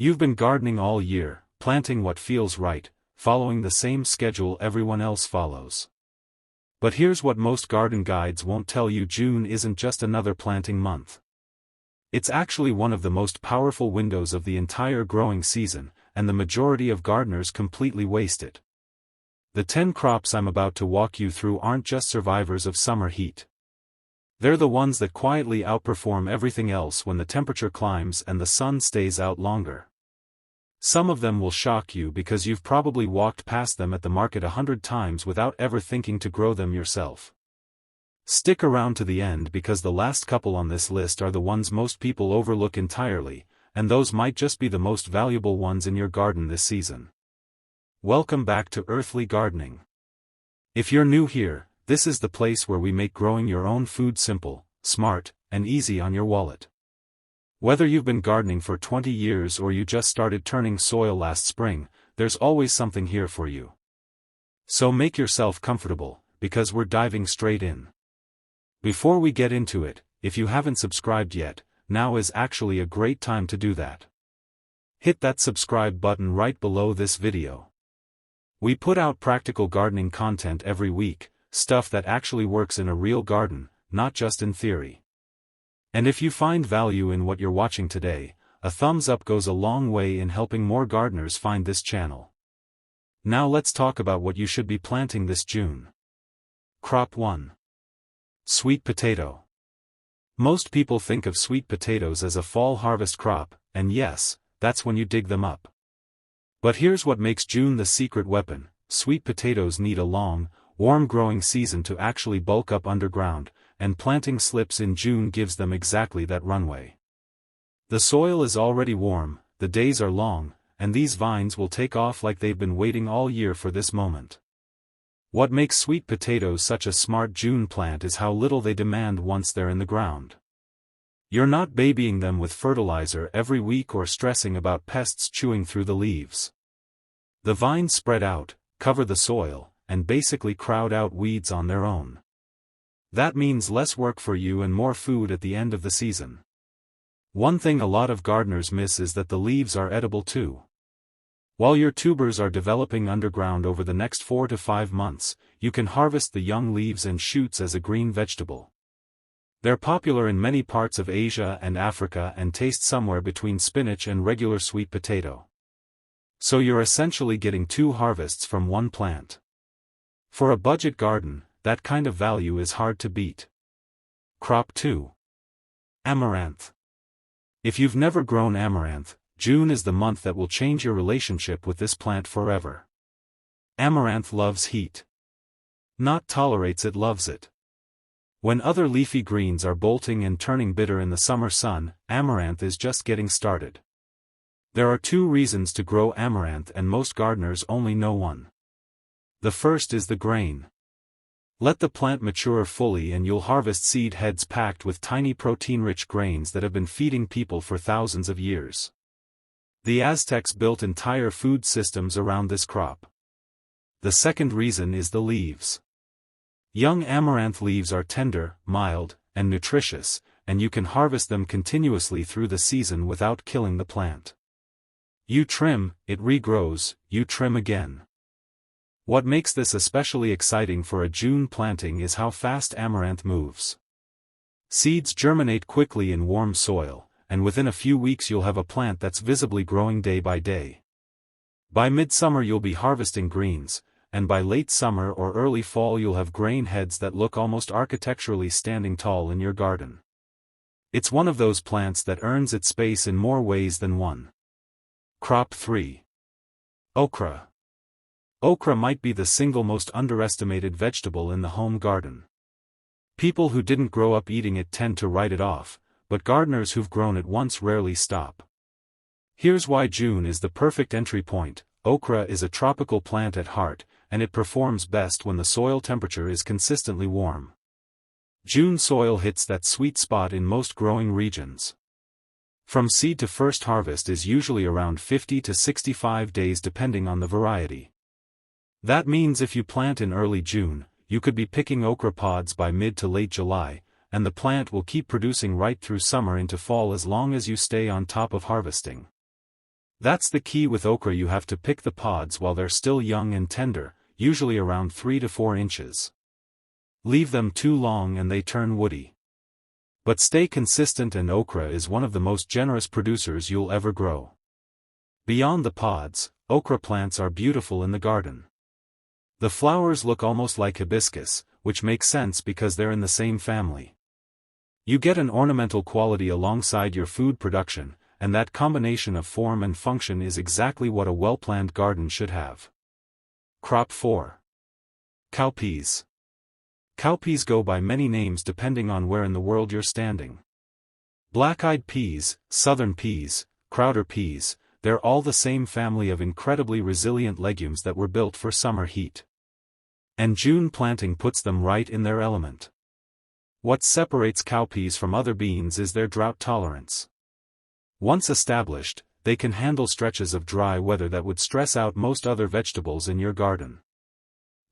You've been gardening all year, planting what feels right, following the same schedule everyone else follows. But here's what most garden guides won't tell you: June isn't just another planting month. It's actually one of the most powerful windows of the entire growing season, and the majority of gardeners completely waste it. The 10 crops I'm about to walk you through aren't just survivors of summer heat. They're the ones that quietly outperform everything else when the temperature climbs and the sun stays out longer. Some of them will shock you because you've probably walked past them at the market 100 times without ever thinking to grow them yourself. Stick around to the end because the last couple on this list are the ones most people overlook entirely, and those might just be the most valuable ones in your garden this season. Welcome back to Earthly Gardening. If you're new here, this is the place where we make growing your own food simple, smart, and easy on your wallet. Whether you've been gardening for 20 years or you just started turning soil last spring, there's always something here for you. So make yourself comfortable, because we're diving straight in. Before we get into it, if you haven't subscribed yet, now is actually a great time to do that. Hit that subscribe button right below this video. We put out practical gardening content every week, stuff that actually works in a real garden, not just in theory. And if you find value in what you're watching today, a thumbs up goes a long way in helping more gardeners find this channel. Now let's talk about what you should be planting this June. Crop 1. Sweet potato. Most people think of sweet potatoes as a fall harvest crop, and yes, that's when you dig them up. But here's what makes June the secret weapon: sweet potatoes need a long, warm growing season to actually bulk up underground, and planting slips in June gives them exactly that runway. The soil is already warm, the days are long, and these vines will take off like they've been waiting all year for this moment. What makes sweet potatoes such a smart June plant is how little they demand once they're in the ground. You're not babying them with fertilizer every week or stressing about pests chewing through the leaves. The vines spread out, cover the soil, and basically crowd out weeds on their own. That means less work for you and more food at the end of the season. One thing a lot of gardeners miss is that the leaves are edible too. While your tubers are developing underground over the next 4 to 5 months, you can harvest the young leaves and shoots as a green vegetable. They're popular in many parts of Asia and Africa and taste somewhere between spinach and regular sweet potato. So you're essentially getting 2 harvests from one plant. For a budget garden, that kind of value is hard to beat. Crop 2. Amaranth. If you've never grown amaranth, June is the month that will change your relationship with this plant forever. Amaranth loves heat. Not tolerates it, loves it. When other leafy greens are bolting and turning bitter in the summer sun, amaranth is just getting started. There are 2 reasons to grow amaranth, and most gardeners only know one. The first is the grain. Let the plant mature fully and you'll harvest seed heads packed with tiny protein-rich grains that have been feeding people for thousands of years. The Aztecs built entire food systems around this crop. The second reason is the leaves. Young amaranth leaves are tender, mild, and nutritious, and you can harvest them continuously through the season without killing the plant. You trim, it regrows, you trim again. What makes this especially exciting for a June planting is how fast amaranth moves. Seeds germinate quickly in warm soil, and within a few weeks you'll have a plant that's visibly growing day by day. By midsummer you'll be harvesting greens, and by late summer or early fall you'll have grain heads that look almost architecturally standing tall in your garden. It's one of those plants that earns its space in more ways than one. Crop 3. Okra. Okra might be the single most underestimated vegetable in the home garden. People who didn't grow up eating it tend to write it off, but gardeners who've grown it once rarely stop. Here's why June is the perfect entry point. Okra is a tropical plant at heart, and it performs best when the soil temperature is consistently warm. June soil hits that sweet spot in most growing regions. From seed to first harvest is usually around 50 to 65 days depending on the variety. That means if you plant in early June, you could be picking okra pods by mid to late July, and the plant will keep producing right through summer into fall as long as you stay on top of harvesting. That's the key with okra. You have to pick the pods while they're still young and tender, usually around 3 to 4 inches. Leave them too long and they turn woody. But stay consistent, and okra is one of the most generous producers you'll ever grow. Beyond the pods, okra plants are beautiful in the garden. The flowers look almost like hibiscus, which makes sense because they're in the same family. You get an ornamental quality alongside your food production, and that combination of form and function is exactly what a well-planned garden should have. Crop 4. Cowpeas. Cowpeas go by many names depending on where in the world you're standing. Black-eyed peas, southern peas, Crowder peas, they're all the same family of incredibly resilient legumes that were built for summer heat. And June planting puts them right in their element. What separates cowpeas from other beans is their drought tolerance. Once established, they can handle stretches of dry weather that would stress out most other vegetables in your garden.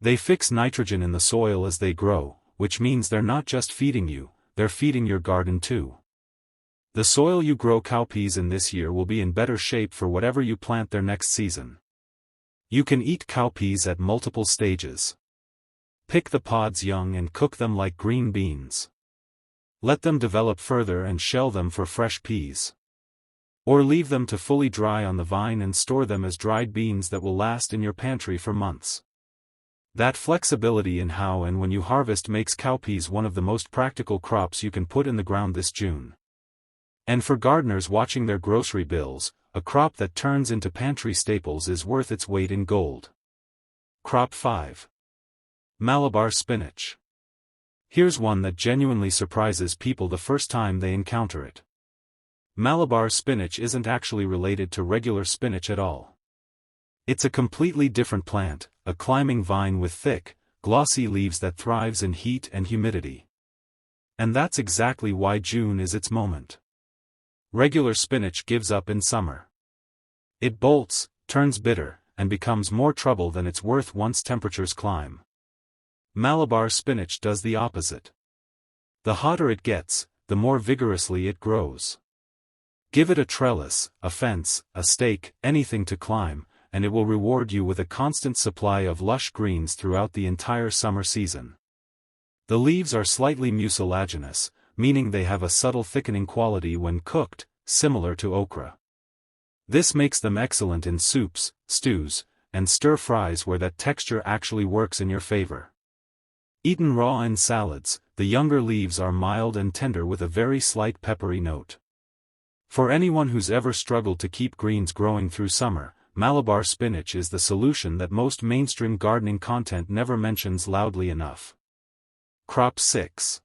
They fix nitrogen in the soil as they grow, which means they're not just feeding you, they're feeding your garden too. The soil you grow cowpeas in this year will be in better shape for whatever you plant there next season. You can eat cowpeas at multiple stages. Pick the pods young and cook them like green beans. Let them develop further and shell them for fresh peas. Or leave them to fully dry on the vine and store them as dried beans that will last in your pantry for months. That flexibility in how and when you harvest makes cowpeas one of the most practical crops you can put in the ground this June. And for gardeners watching their grocery bills, a crop that turns into pantry staples is worth its weight in gold. Crop 5. Malabar spinach. Here's one that genuinely surprises people the first time they encounter it. Malabar spinach isn't actually related to regular spinach at all. It's a completely different plant, a climbing vine with thick, glossy leaves that thrives in heat and humidity. And that's exactly why June is its moment. Regular spinach gives up in summer. It bolts, turns bitter, and becomes more trouble than it's worth once temperatures climb. Malabar spinach does the opposite. The hotter it gets, the more vigorously it grows. Give it a trellis, a fence, a stake, anything to climb, and it will reward you with a constant supply of lush greens throughout the entire summer season. The leaves are slightly mucilaginous, meaning they have a subtle thickening quality when cooked, similar to okra. This makes them excellent in soups, stews, and stir-fries where that texture actually works in your favor. Eaten raw in salads, the younger leaves are mild and tender with a very slight peppery note. For anyone who's ever struggled to keep greens growing through summer, Malabar spinach is the solution that most mainstream gardening content never mentions loudly enough. Crop 6.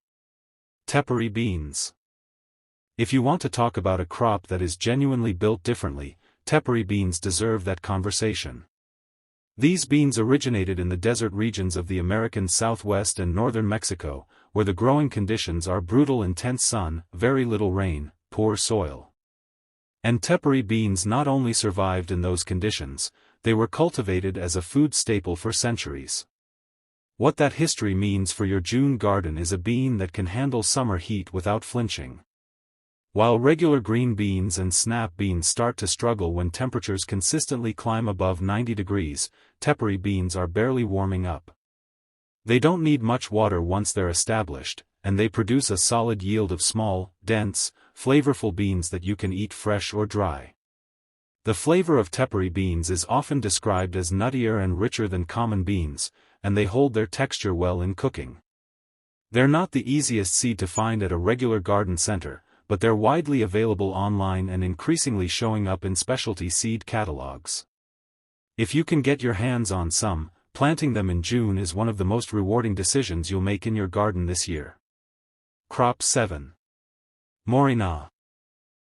Tepary beans. If you want to talk about a crop that is genuinely built differently, Tepary beans deserve that conversation. These beans originated in the desert regions of the American Southwest and northern Mexico, where the growing conditions are brutal: intense sun, very little rain, poor soil. And Tepary beans not only survived in those conditions, they were cultivated as a food staple for centuries. What that history means for your June garden is a bean that can handle summer heat without flinching. While regular green beans and snap beans start to struggle when temperatures consistently climb above 90 degrees, Tepary beans are barely warming up. They don't need much water once they're established, and they produce a solid yield of small, dense, flavorful beans that you can eat fresh or dry. The flavor of Tepary beans is often described as nuttier and richer than common beans, and they hold their texture well in cooking. They're not the easiest seed to find at a regular garden center, but they're widely available online and increasingly showing up in specialty seed catalogs. If you can get your hands on some, planting them in June is one of the most rewarding decisions you'll make in your garden this year. Crop 7. Moringa.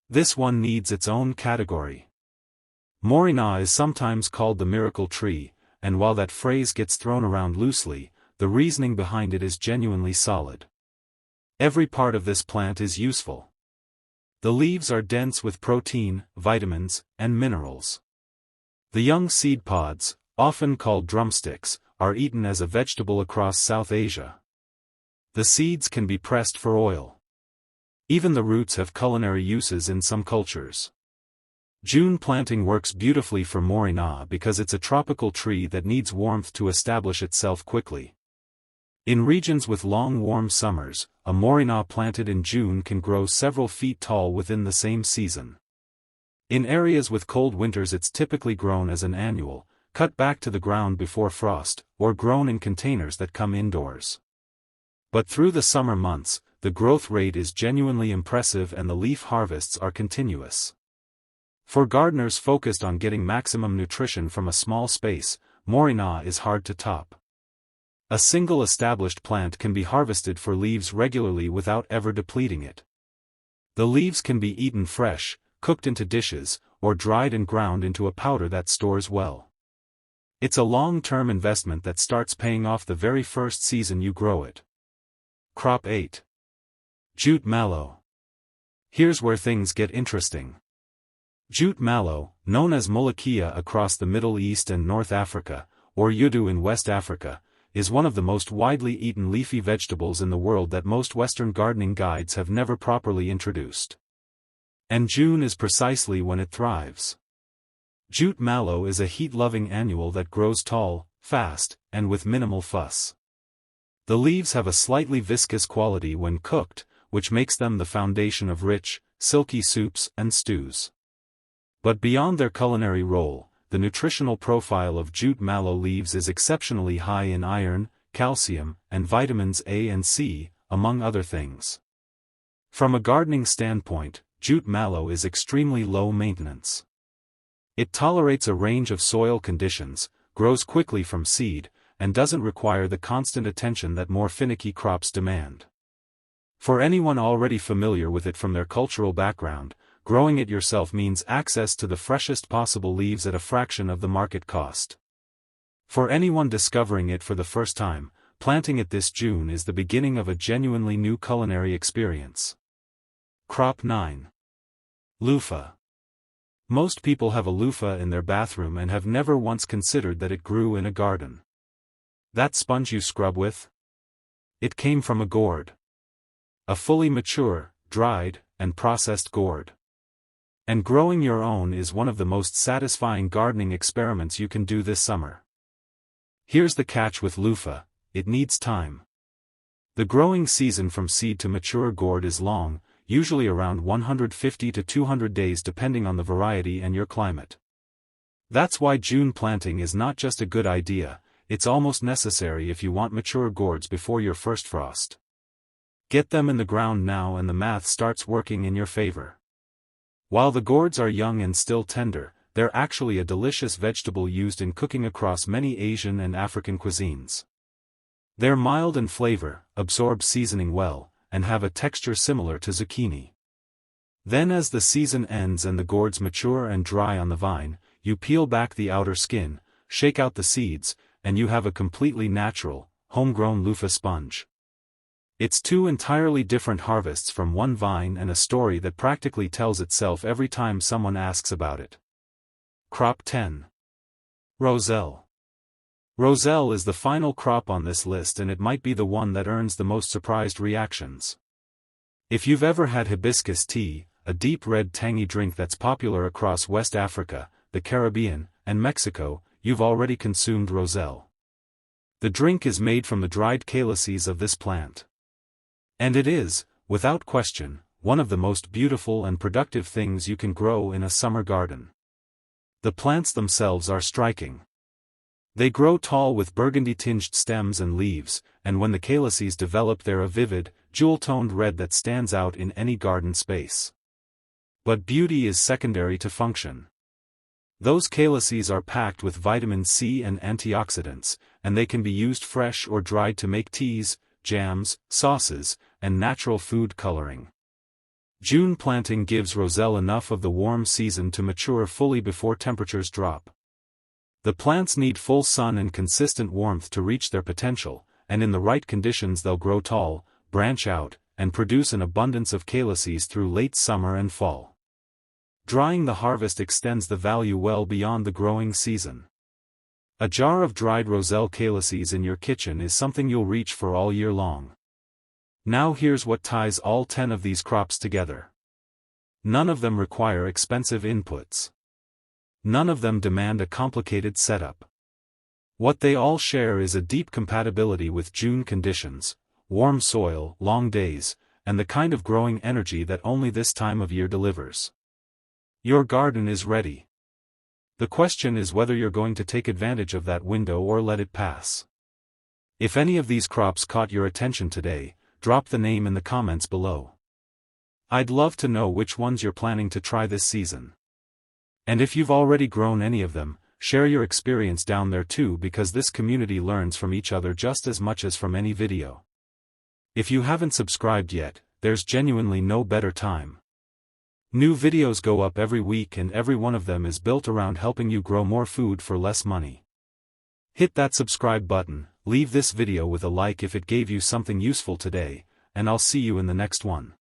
This one needs its own category. Moringa is sometimes called the miracle tree, and while that phrase gets thrown around loosely, the reasoning behind it is genuinely solid. Every part of this plant is useful. The leaves are dense with protein, vitamins, and minerals. The young seed pods, often called drumsticks, are eaten as a vegetable across South Asia. The seeds can be pressed for oil. Even the roots have culinary uses in some cultures. June planting works beautifully for Moringa because it's a tropical tree that needs warmth to establish itself quickly. In regions with long warm summers, a Moringa planted in June can grow several feet tall within the same season. In areas with cold winters it's typically grown as an annual, cut back to the ground before frost, or grown in containers that come indoors. But through the summer months, the growth rate is genuinely impressive and the leaf harvests are continuous. For gardeners focused on getting maximum nutrition from a small space, Moringa is hard to top. A single established plant can be harvested for leaves regularly without ever depleting it. The leaves can be eaten fresh, cooked into dishes, or dried and ground into a powder that stores well. It's a long-term investment that starts paying off the very first season you grow it. Crop 8. Jute mallow. Here's where things get interesting. Jute mallow, known as Molokhia across the Middle East and North Africa, or Jute in West Africa, is one of the most widely eaten leafy vegetables in the world that most Western gardening guides have never properly introduced. And June is precisely when it thrives. Jute mallow is a heat-loving annual that grows tall, fast, and with minimal fuss. The leaves have a slightly viscous quality when cooked, which makes them the foundation of rich, silky soups and stews. But beyond their culinary role, the nutritional profile of jute mallow leaves is exceptionally high in iron, calcium, and vitamins A and C, among other things. From a gardening standpoint, jute mallow is extremely low maintenance. It tolerates a range of soil conditions, grows quickly from seed, and doesn't require the constant attention that more finicky crops demand. For anyone already familiar with it from their cultural background, growing it yourself means access to the freshest possible leaves at a fraction of the market cost. For anyone discovering it for the first time, planting it this June is the beginning of a genuinely new culinary experience. Crop 9. Luffa. Most people have a loofah in their bathroom and have never once considered that it grew in a garden. That sponge you scrub with? It came from a gourd. A fully mature, dried, and processed gourd. And growing your own is one of the most satisfying gardening experiments you can do this summer. Here's the catch with loofah: it needs time. The growing season from seed to mature gourd is long, usually around 150 to 200 days depending on the variety and your climate. That's why June planting is not just a good idea, it's almost necessary if you want mature gourds before your first frost. Get them in the ground now and the math starts working in your favor. While the gourds are young and still tender, they're actually a delicious vegetable used in cooking across many Asian and African cuisines. They're mild in flavor, absorb seasoning well, and have a texture similar to zucchini. Then as the season ends and the gourds mature and dry on the vine, you peel back the outer skin, shake out the seeds, and you have a completely natural, homegrown loofah sponge. It's two entirely different harvests from one vine and a story that practically tells itself every time someone asks about it. Crop 10. Roselle. Roselle is the final crop on this list and it might be the one that earns the most surprised reactions. If you've ever had hibiscus tea, a deep red tangy drink that's popular across West Africa, the Caribbean, and Mexico, you've already consumed Roselle. The drink is made from the dried calyces of this plant. And it is, without question, one of the most beautiful and productive things you can grow in a summer garden. The plants themselves are striking. They grow tall with burgundy-tinged stems and leaves, and when the calyces develop they're a vivid, jewel-toned red that stands out in any garden space. But beauty is secondary to function. Those calyces are packed with vitamin C and antioxidants, and they can be used fresh or dried to make teas, jams, sauces, and natural food coloring. June planting gives Roselle enough of the warm season to mature fully before temperatures drop. The plants need full sun and consistent warmth to reach their potential, and in the right conditions they'll grow tall, branch out, and produce an abundance of calyces through late summer and fall. Drying the harvest extends the value well beyond the growing season. A jar of dried Roselle calyces in your kitchen is something you'll reach for all year long. Now here's what ties all 10 of these crops together. None of them require expensive inputs. None of them demand a complicated setup. What they all share is a deep compatibility with June conditions, warm soil, long days, and the kind of growing energy that only this time of year delivers. Your garden is ready. The question is whether you're going to take advantage of that window or let it pass. If any of these crops caught your attention today, drop the name in the comments below. I'd love to know which ones you're planning to try this season. And if you've already grown any of them, share your experience down there too, because this community learns from each other just as much as from any video. If you haven't subscribed yet, there's genuinely no better time. New videos go up every week and every one of them is built around helping you grow more food for less money. Hit that subscribe button, leave this video with a like if it gave you something useful today, and I'll see you in the next one.